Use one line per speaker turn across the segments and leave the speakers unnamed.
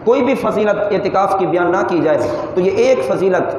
کوئی بھی فضیلت اعتکاف کی بیان نہ کی جائے تو یہ ایک فضیلت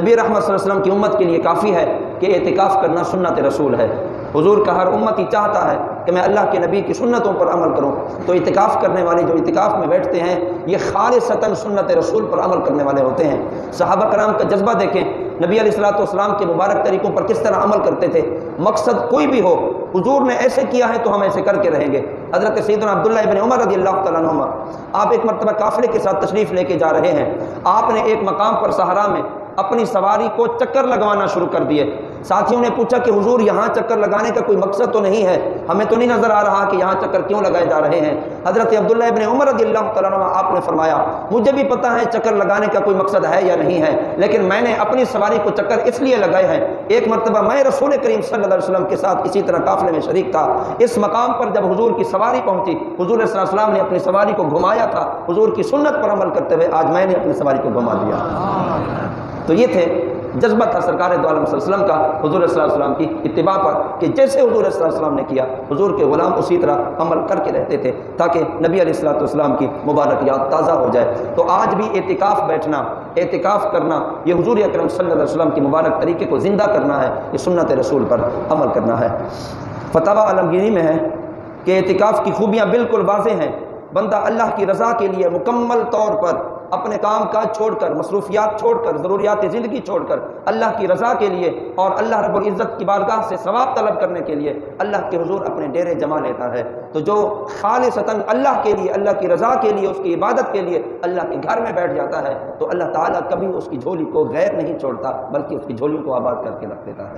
نبی رحمت صلی اللہ علیہ وسلم کی امت کے لیے کافی ہے کہ اعتکاف کرنا سنت رسول ہے۔ حضور کا ہر امتی چاہتا ہے کہ میں اللہ کے نبی کی سنتوں پر عمل کروں، تو اعتکاف کرنے والے جو اعتکاف میں بیٹھتے ہیں یہ خالصتاً سنت رسول پر عمل کرنے والے ہوتے ہیں۔ صحابہ کرام کا جذبہ دیکھیں، نبی علیہ الصلوۃ والسلام کے مبارک طریقوں پر کس طرح عمل کرتے تھے۔ مقصد کوئی بھی ہو، حضور نے ایسے کیا ہے تو ہم ایسے کر کے رہیں گے۔ حضرت سیدنا عبداللہ ابن عمر رضی اللہ تعالیٰ عنہما، آپ ایک مرتبہ قافلے کے ساتھ تشریف لے کے جا رہے ہیں، آپ نے ایک مقام پر صحرا میں اپنی سواری کو چکر لگوانا شروع کر دیے۔ ساتھیوں نے پوچھا کہ حضور یہاں چکر لگانے کا کوئی مقصد تو نہیں ہے، ہمیں تو نہیں نظر آ رہا کہ یہاں چکر کیوں لگائے جا رہے ہیں۔ حضرت عبداللہ ابن عمر رضی اللہ تعالیٰ عنہ آپ نے فرمایا مجھے بھی پتہ ہے چکر لگانے کا کوئی مقصد ہے یا نہیں ہے، لیکن میں نے اپنی سواری کو چکر اس لیے لگائے ہیں، ایک مرتبہ میں رسول کریم صلی اللہ علیہ وسلم کے ساتھ اسی طرح قافلے میں شریک تھا۔ اس مقام پر جب حضور کی سواری پہنچی، حضور صلی اللہ علیہ وسلم نے اپنی سواری کو گھمایا تھا، حضور کی سنت پر عمل کرتے ہوئے آج میں نے اپنی سواری کو گھما دیا۔ تو یہ تھے جذبہ تھا سرکار دو عالم صلی اللہ علیہ وسلم کا حضور صلی اللہ علیہ وسلم کی اتباع پر کہ جیسے حضور صلی اللہ علیہ وسلم نے کیا حضور کے غلام اسی طرح عمل کر کے رہتے تھے تاکہ نبی علیہ الصلوۃ والسلام کی مبارک یاد تازہ ہو جائے۔ تو آج بھی اعتکاف بیٹھنا، اعتکاف کرنا، یہ حضور اکرم صلی اللہ علیہ وسلم کی مبارک طریقے کو زندہ کرنا ہے، یہ سنت رسول پر عمل کرنا ہے۔ فتاوی عالمگیری میں ہے کہ اعتکاف کی خوبیاں بالکل واضح ہیں۔ بندہ اللہ کی رضا کے لیے مکمل طور پر اپنے کام کاج چھوڑ کر، مصروفیات چھوڑ کر، ضروریات زندگی چھوڑ کر اللہ کی رضا کے لیے اور اللہ رب العزت کی بارگاہ سے ثواب طلب کرنے کے لیے اللہ کے حضور اپنے ڈیرے جما لیتا ہے۔ تو جو خالصتاً اللہ کے لیے، اللہ کی رضا کے لیے، اس کی عبادت کے لیے اللہ کے گھر میں بیٹھ جاتا ہے تو اللہ تعالیٰ کبھی اس کی جھولی کو غیر نہیں چھوڑتا بلکہ اس کی جھولیوں کو آباد کر کے رکھ دیتا ہے۔